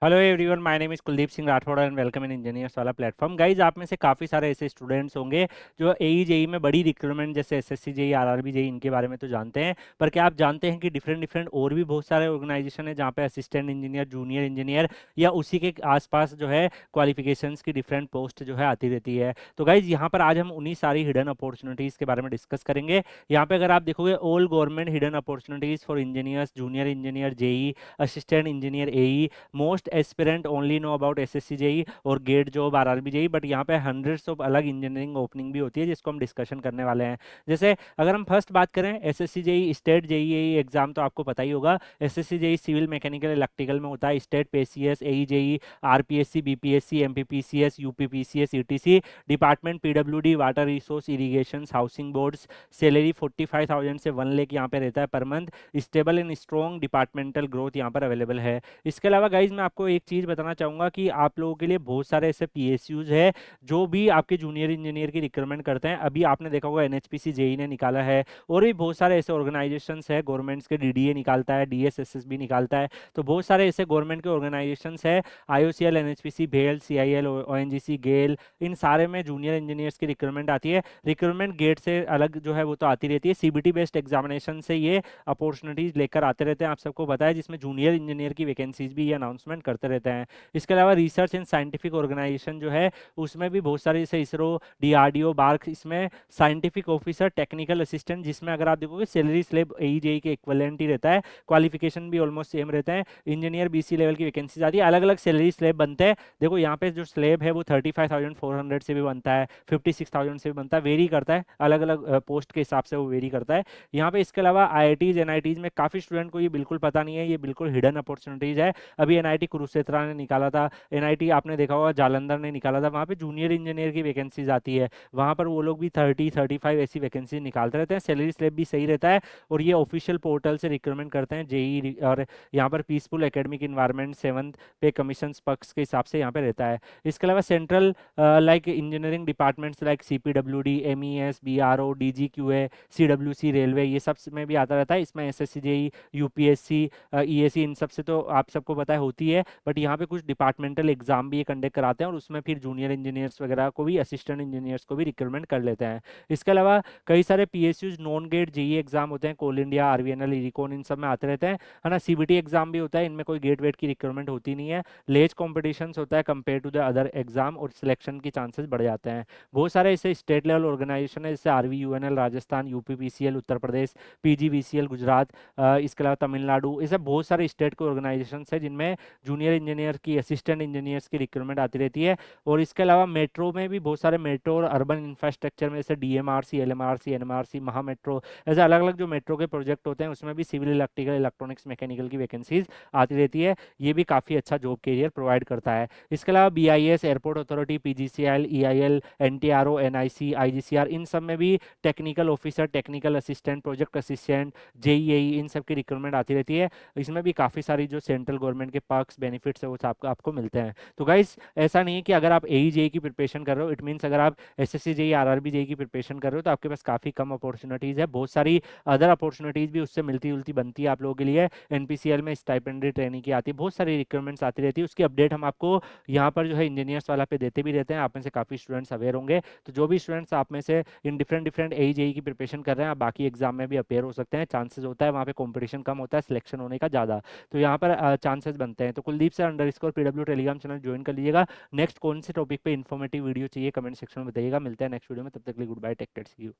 Hello everyone, my name is Kuldeep Singh Rathore and welcome in engineers वाला platform. Guys, आप में से काफ़ी सारे ऐसे स्टूडेंट्स होंगे जो एई जेई में बड़ी रिक्रूटमेंट जैसे एसएससी जेई आरआरबी जेई इनके बारे में तो जानते हैं। पर क्या आप जानते हैं कि डिफरेंट डिफरेंट और भी बहुत सारे ऑर्गेनाइजेशन है जहाँ पे असिस्टेंट इंजीनियर, जूनियर इंजीनियर या उसी के आसपास जो है क्वालिफिकेशंस की डिफरेंट पोस्ट जो है आती रहती है। तो गाइज, यहाँ पर आज हम उन्हीं सारी हिडन अपॉर्चुनिटीज़ के बारे में डिस्कस करेंगे। यहाँ पे अगर आप देखोगे, all government hidden opportunities for engineers, junior engineer JE, assistant engineer AE, most aspirant only know about SSC JE और GATE job RRB JE. But यहाँ पे हंड्रेड्स ऑफ अलग इंजीनियरिंग ओपनिंग भी होती है जिसको हम डिस्कशन करने वाले हैं। जैसे अगर हम फर्स्ट बात करें SSC JE state JE AE exam, तो आपको पता ही होगा SSC JE civil mechanical electrical में होता है। State PCS, AE JE, RPSC, BPSC, MPPCS, UPPCS, ETC, department PWD, water resource, irrigation, housing boards. Salary 45,000 से 1 लाख यहाँ पे रहता है per month. Stable and strong departmental growth यहाँ पर अवेलेबल है। इसके अलावा गाइज मैं आपको एक चीज़ बताना चाहूँगा कि आप लोगों के लिए बहुत सारे ऐसे पीएसयूज है जो भी आपके जूनियर इंजीनियर की रिक्रूटमेंट करते हैं। अभी आपने देखा होगा एनएचपीसी जेई ने निकाला है, और भी बहुत सारे ऐसे ऑर्गेनाइजेशंस है गवर्नमेंट्स के। डीडीए निकालता है, डीएसएसएस भी निकालता है। तो बहुत सारे ऐसे गवर्नमेंट के ऑर्गेनाइजेशंस है, आईओसीएल, एनएचपीसी, भेल, सीआईएल, ओएनजीसी, गेल, इन सारे में जूनियर इंजीनियर्स की रिक्रूटमेंट आती है। रिक्रूटमेंट गेट से अलग जो है वो तो आती रहती है, सीबीटी बेस्ड एग्जामिनेशन से ये अपॉर्चुनिटीज लेकर आते रहते हैं, आप सबको पता है, जिसमें जूनियर इंजीनियर की वैकेंसीज भी ये अनाउंसमेंट करते रहते हैं। इसके अलावा रिसर्च एंड साइंटिफिक ऑर्गेनाइजेशन जो है उसमें भी बहुत सारे, जैसे इसरो, डीआरडीओ, बार्क, इसमें साइंटिफिक ऑफिसर, टेक्निकल असिस्टेंट, जिसमें अगर आप देखोगे सैलरी स्लेब एई जेई के इक्विवेलेंट ही रहता है, क्वालिफिकेशन भी ऑलमोस्ट सेम रहता है। इंजीनियर बीसी लेवल की वैकेंसीज आती है, अलग अलग सैलरी स्लेब बनते हैं। देखो यहाँ पे जो स्लेब है वो 35,400 से भी बनता है, 56,000 से भी बनता है, वेरी करता है, अलग अलग पोस्ट के हिसाब से वो वेरी करता है यहाँ पे। इसके अलावा आईआईटीज एनआईटीज में काफ़ी स्टूडेंट को ये बिल्कुल पता नहीं है, ये बिल्कुल हिडन अपॉर्चुनिटीज है। अभी एनआईटी कुरुक्षेत्र ने निकाला था, एनआईटी आपने देखा होगा जालंधर ने निकाला था, वहाँ पे जूनियर इंजीनियर की वैकेंसीज आती है। वहाँ पर वो लोग भी 30-35 ऐसी वैकेंसी निकालते रहते हैं, सैलरी स्लेब भी सही रहता है, और ये ऑफिशियल पोर्टल से रिक्रूटमेंट करते हैं जेई। और यहाँ पर पीसफुल एकेडमिक इन्वायरमेंट, 7th पे कमीशन पक्ष के हिसाब से यहाँ पे रहता है। इसके अलावा central like engineering departments like CPWD, MES, BRO, DGQA, CWC, railway, ये सब में भी आता रहता है। इसमें एसएससी जेई, यूपीएससी, ईएसी, इन सब से तो आप सबको पता है होती है। बट यहाँ पे कुछ डिपार्टमेंटल एग्जाम भी ये कंडक्ट कराते हैं, और उसमें फिर जूनियर इंजीनियर्स वगैरह को भी, असिस्टेंट इंजीनियर्स को भी रिक्रूटमेंट कर लेते हैं। इसके अलावा कई सारे PSUs non GATE JE exam होते हैं, कोल इंडिया, आरवीएनएल, इरिकॉन, इन सब में आते रहते हैं, है ना। सीबीटी एग्जाम भी होता है, इनमें कोई गेट वेट की रिक्रूटमेंट होती नहीं है। लेज कॉम्पिटिशन होता है compare to the other exam, और सिलेक्शन के चांसेस बढ़ जाते हैं। बहुत सारे ऐसे स्टेट लेवल ऑर्गेनाइजेशन है, जैसे आरवीयूएनएल राजस्थान, यूपीपीसीएल उत्तर प्रदेश, पीजीवीसीएल गुजरात, इसके अलावा तमिलनाडु, ऐसे बहुत सारे स्टेट के ऑर्गेनाइजेशन है जिनमें जूनियर इंजीनियर की, असिस्टेंट इंजीनियर्स की रिक्रूटमेंट आती रहती है। और इसके अलावा मेट्रो में भी बहुत सारे, मेट्रो और अर्बन इंफ्रास्ट्रक्चर में जैसे डीएमआरसी, एलएमआरसी, एनएमआरसी, महा मेट्रो, ऐसे अलग अलग जो मेट्रो के प्रोजेक्ट होते हैं उसमें भी सिविल, इलेक्ट्रिकल, इलेक्ट्रॉनिक्स, मैकेनिकल की वैकेंसीज आती रहती है। ये भी काफ़ी अच्छा जॉब कैरियर प्रोवाइड करता है। इसके अलावा BIS, airport authority, PGCL, EIL, NTRO, NIC, IGCR, इन सब में भी technical officer, technical assistant, project assistant, JEE, इन सब की रिक्रूटमेंट आती रहती है। इसमें भी काफ़ी सारी जो सेंट्रल गवर्नमेंट के पर्क्स, बेनिफिट्स है वो आपको मिलते हैं। तो गाइस, ऐसा नहीं है कि अगर आप एई जेई की प्रिपरेशन कर रहे हो, इट मीन्स अगर आप एसएससी जेई, आरआरबी जेई की प्रिपरेशन कर रहे हो तो आपके पास काफ़ी कम अपॉर्चुनिटीज़ है। बहुत सारी अदर अपॉर्चुनिटीज़ भी उससे मिलती जुलती बनती है आप लोगों के लिए। एनपीसीएल में स्टाइपेंडरी ट्रेनिंग की आती है, बहुत सारी रिक्रूटमेंट्स आती रहती है, उसकी अपडेट हम आपको यहाँ पर जो है इंजीनियर्स वाला पे देते भी रहते हैं। आप में से काफ़ी स्टूडेंट्स अवेयर होंगे। तो जो भी स्टूडेंट्स आप में से इन डिफरेंट डिफरेंट एई जेई की प्रिपरेशन कर रहे हैं, आप बाकी एग्जाम में भी अपेयर हो सकते हैं। चांसेस होता है वहाँ पे कॉम्पिटिशन कम होता है, सिलेक्शन होने का ज़्यादा, तो यहाँ पर चांसेस बनते हैं। तो Kuldeep sir underscore PW Telegram channel join कर लीजिएगा। नेक्स्ट कौन से टॉपिक पे इन्फॉर्मेटिव वीडियो चाहिए कमेंट सेक्शन में बताइएगा। मिलते हैं नेक्स्ट वीडियो में, तब तक के लिए good bye, take care, see you.